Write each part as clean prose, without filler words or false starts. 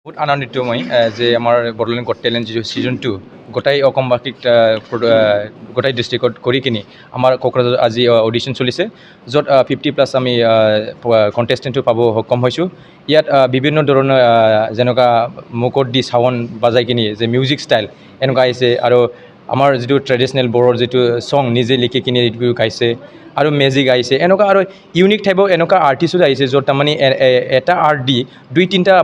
বহুত আনন্দিত মই যে আমাৰ বড়োলেণ্ড গট টেলেণ্ট যিটো ছিজন 2 গোটাই অসমবাসীক গোটাই ডিষ্ট্ৰিক্টত কৰি কিনি আমাৰ কোকৰাঝাৰ আজি অডিশ্যন চলিছে য'ত 50+ আমি কণ্টেষ্টেণ্টটো পাব সক্ষম হৈছোঁ ইয়াত বিভিন্ন ধৰণৰ যেনেকুৱা মুকত দি চাউণ্ড বাজাই কিনি যে মিউজিক ষ্টাইল এনেকুৱা আহিছে আৰু আমাৰ যিটো ট্ৰেডিশ্যনেল বড়োৰ যিটো ছং নিজে লিখি কিনি এইটো গাইছে আৰু মেজিক আহিছে এনেকুৱা আৰু ইউনিক টাইপৰ এনেকুৱা আৰ্টিষ্টো আহিছে য'ত তাৰমানে এটা আৰ্ট দি 2-3টা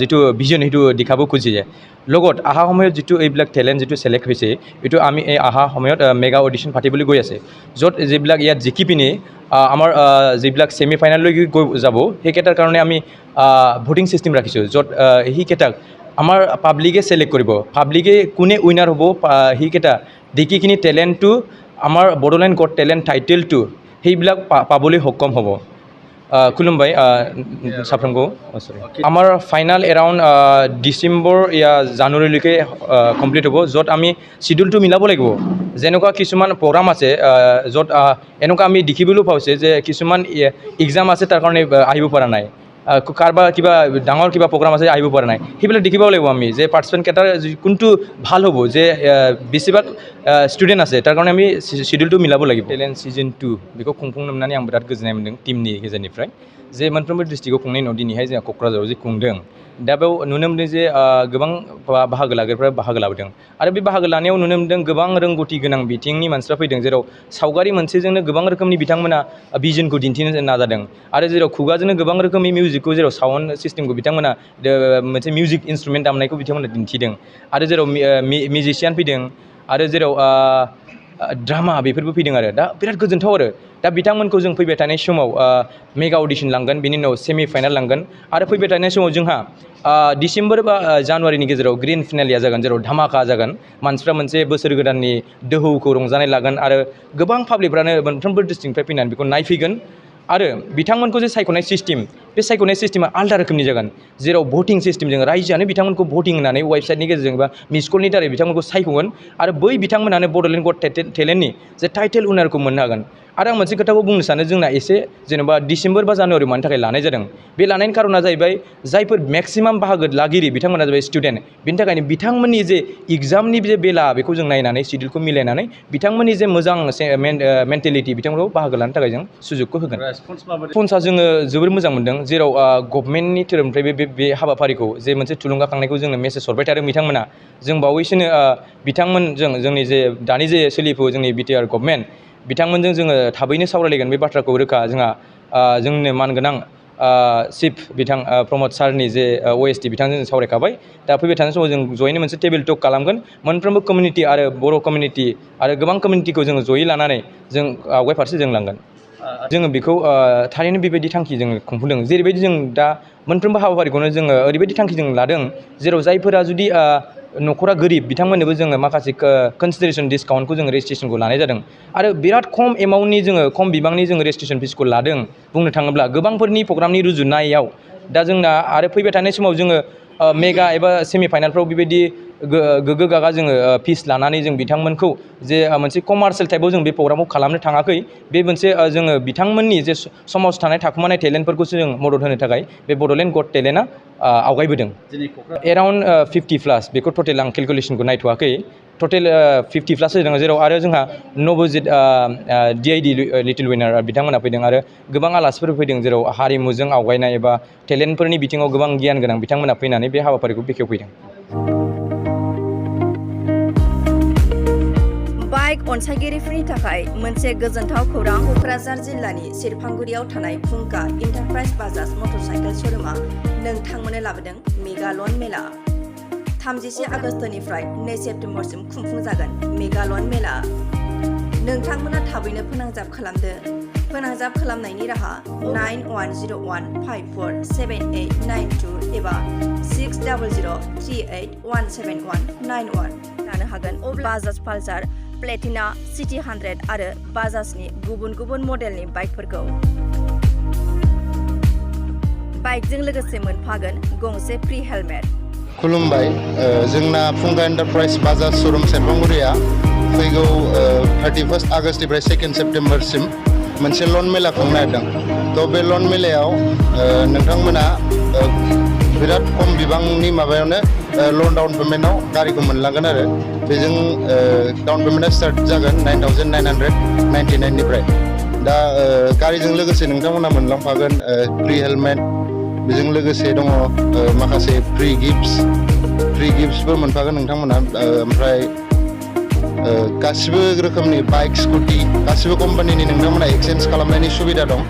যিটো ভিজন সেইটো দেখাব খুজি যায় লগত অহা সময়ত যিটো এইবিলাক টেলেণ্ট যিটো চিলেক্ট হৈছে এইটো আমি এই অহা সময়ত মেগা অডিশ্যন পাতিবলৈ গৈ আছে য'ত যিবিলাক ইয়াত জিকি পিনি আমাৰ যিবিলাক ছেমি ফাইনেললৈকে গৈ যাব সেইকেইটাৰ কাৰণে আমি ভোটিং ছিষ্টেম ৰাখিছোঁ য'ত সেইকেইটাক আমাৰ পাব্লিকে চিলেক্ট কৰিব পাব্লিকে কোনে উইনাৰ হ'ব সেইকেইটা দেখি কিনি টেলেণ্টটো আমাৰ বড়োলেণ্ড গট টেলেণ্ট টাইটেলটো সেইবিলাক পাবলৈ সক্ষম হ'ব খুলুমবাই সাফ্ৰামগো আমাৰ ফাইনাল এৰাউণ্ড ডিচেম্বৰ ইয়া জানুৱাৰীলৈকে কমপ্লিট হ'ব য'ত আমি চিডিউলটো মিলাব লাগিব যেনেকুৱা কিছুমান প্ৰগ্ৰাম আছে য'ত এনেকুৱা আমি দেখিবলৈ পাইছে যে কিছুমান এক্সাম আছে তাৰ কাৰণে আহিব পৰা নাই কাৰোবাৰ কিবা ডাঙৰ কিবা প্ৰগ্ৰাম আছে আহিব পৰা নাই সেইবিলাক দেখিব লাগিব আমি যে পাৰ্টিচিপেণ্টকেইটাৰ কোনটো ভাল হ'ব যে বেছিভাগ ষ্টুডেণ্ট আছে তাৰ কাৰণে আমি চিডিউলটো মিলাব লাগিব টেলেণ্ট ছিজন 2 बेखौ खुंफुंनो आं बिराद गोजोननाय मोन्दों टीमनि गेजेरनिफ्राय जे मोनफ्रोमबो डिस्ट्रिक्टआव खुंनायनि उनाव दिनैहाय जोंहा क'क्राझाराव जे खुंदों दा बेयाव नुनो मोन्दों जे गोबां बाहागो लाग्राफ्रा बाहागो लाबोदों आरो बे बाहागो लानायाव नुनो मोन्दों गोबां रोंगौथि गोनां बिथिंनि मानसिफ्रा फैदों जेराव सावगारि मोनसेजोंनो गोबां रोखोमनि बिथांमोना भिजनखौ दिन्थिनो नाजादों आरो जेराव खुगाजोंनो गोबां रोखोमनि मिउजिकखौ जेराव साउन्ड सिस्टेमखौ बिथांमोना मोनसे मिउजिक इन्सट्रुमेन्ट दामनायखौ बिथांमोना दिन्थिदों आरो जेराव मिउजिशियान फैदों आरो जेराव ड्रामा बेफोरबो फैदों आरो दा बिराद गोजोनथाव आरो दा बिथांमोनखौ जों फैबाय थानाय समाव मेगा अडिशन लांगोन बिनि उनाव सेमि फाइनाल लांगोन आरो फैबाय थानाय समाव जोंहा डिसेम्बर बा जानुवारिनि गेजेराव ग्रेन्ड फिनालिया जागोन जेराव धामाका जागोन मानसिफ्रा मोनसे बोसोर गोदाननि दोहौखौ रंजानाय लागोन आरो गोबां पाब्लिकफ्रानो मोनफ्रोमबो डिस्ट्रिक्टनिफ्राय फैनानै बेखौ नायफैगोन आरो बिथांमोनखौ जे सायख'नाय सिस्टेम बे सायख'नाय सिस्टेमा आलदा रोखोमनि जागोन जेराव भटिं सिस्टेमजों रायजोआनो बिथांमोनखौ भटिं होनानै वेबसाइटनि गेजेरजों बा मिस कलनि दारै बिथांमोनखौ सायख'गोन आरो बै बिथांमोनानो बड'लेण्ड गट टेलेन्टनि जे टाइटेल उइनारखौ मोननो हागोन आरो आं मोनसे खोथाखौ बुंनो सानो जोंना एसे जेनेबा डिसेम्बर बा जानुवारि मानि थाखाय लानाय जादों बे लानायनि कारना जाहैबाय जायफोर मेक्सिमाम बाहागो लागिरि बिथांमोना जाबाय स्टुडेन्ट बिनि थाखायनो बिथांमोननि जे एग्जामनि जे बेला बेखौ जों नायनानै सिडिउलखौ मिलायनानै बिथांमोननि जे मोजां मेन्टेलिटि बिथांमोनखौ बाहागो लानो थाखाय जों सुजुगखौ होगोन रेसपन्सा जोङो जोबोर मोजां मोनदों जेराव गभर्नमेन्टनि थोरोबनिफ्राय बे हाबाफारिखौ जे मोनसे थुलुंगाखांनायखौ जोंनो मेसेज हरबाय थादों बिथांमोना जों बावैसोनो बिथांमोनजों जोंनि जे दानि जे सोलिफु जोंनि बिटिआर गभर्नमेन्ट बिथांमोनजों जोङो थाबैनो सावरायलायगोन बे बाथ्राखौ रोखा जोंहा जोंनो मानगोनां चिफ बिथां प्रमद सारनि जे OST बिथांजों जों सावरायखाबाय दा फैबाय थानाय समाव जों जयैनो मोनसे टेबोल टक खालामगोन मोनफ्रोमबो कमिउनिटि आरो बर' कमिउनिटि आरो गोबां कमिउनिटिखौ जोङो जयै लानानै जों आवगाय फारसे जों लांगोन जोङो बेखौ थारैनो बेबायदि थांखि जों खुंफुंदों जेरैबायदि जों दा मोनफ्रोमबो हाबाफारिखौनो जोङो ओरैबायदि थांखि जों लादों जेराव जायफोरा जुदि न'खरा गोरिब बिथांमोननोबो जोङो माखासे कनसिडारेसन डिसकाउन्टखौ जोङो रेजिस्ट्रेसनखौ लानाय जादों आरो बिराद खम एमाउन्टनि जोङो खम बिबांनि जोङो रेजिस्ट्रेसन फिसखौ लादों बुंनो थाङोब्ला गोबांफोरनि प्रग्रामनि रुजुनायाव दा जोंना आरो फैबाय थानाय समाव जोङो मेगा एबा सेमि फाइनालफ्राव बेबायदि गोग्गो गागा जोङो फिस लानानै जों बिथांमोनखौ जे मोनसे कमार्शियेल टाइपआव जों बे प्रग्रामखौ खालामनो थाङाखै बे मोनसे जोङो बिथांमोननि जे समाज थानाय थाखुमानाय टेलेन्टफोरखौसो जों मदद होनो थाखाय बे बड'लेण्ड गट टेलेन्टआ आवगायबोदों एराउन्ड 50+ बेखौ टटेल आं केलकुलेसनखौ नायथ'वाखै टटेल 50+ होदों जेराव आरो जोंहा नबजित DID लिटिल विनार बिथांमोना फैदों आरो गोबां आलासिफोर फैदों जेराव हारिमुजों आवगायनाय एबा टेलेन्टफोरनि बिथिङाव गोबां गियान गोनां बिथांमोना फैनानै बे हाबाफारिखौ बेखेवफैदों बाइक अनसायगिरिफोरनि थाखाय मोनसे गोजोनथाव खौरां क'क्राझार जिल्लानि सेरफांगुरियाव थानाय फुंखा इन्टारप्राइज बाजाज मटरसाइकेल श'रुमा नोंथांमोननो लाबोदों मेगालन मेला 31 आगस्तनिफ्राय 2 सेप्तेम्बरसिम खुंफुंजागोन मेगालन मेला नोंथांमोना थाबैनो फोनांजाब खालामदो फोनांजाब खालामनायनि राहा 9101547892 एबा 6003817191 लानो हागोन अब्ला बाजाज पालसार प्लेटिना सिटी 100 आरो बाजाजनि गुबुन गुबुन मडेलनि बाइकफोरखौ बाइकजों लोगोसे मोनफागोन गंसे फ्रि हेलमेट खुलुमबाय जोंना फुंखा एन्टारप्राइज बाजाज श'रुम सेरफांगुरिया फैगौ 31 आगस्तनिफ्राय 2 सेप्तेम्बरसिम मोनसे लन मेला खुंनो नागिरदों थ' बे लन मेलायाव नोंथांमोना बिराद खम बिबांनि माबायावनो लन डाउन पेमेन्टआव गारिखौ मोनलांगोन आरो बेजों डाउन पेमेन्टआ स्टार्ट जागोन 9,999 निफ्राय दा गारिजों लोगोसे नोंथांमोना मोनलांफागोन फ्रि हेलमेट बेजों लोगोसे दङ माखासे फ्रि गिफ्ट्सबो मोनफागोन नोंथांमोना ओमफ्राय गासिबो रोखोमनि बाइक स्कुटि गासिबो कम्पानिनि नोंथांमोना एक्सचेन्ज खालामनायनि सुबिदा दं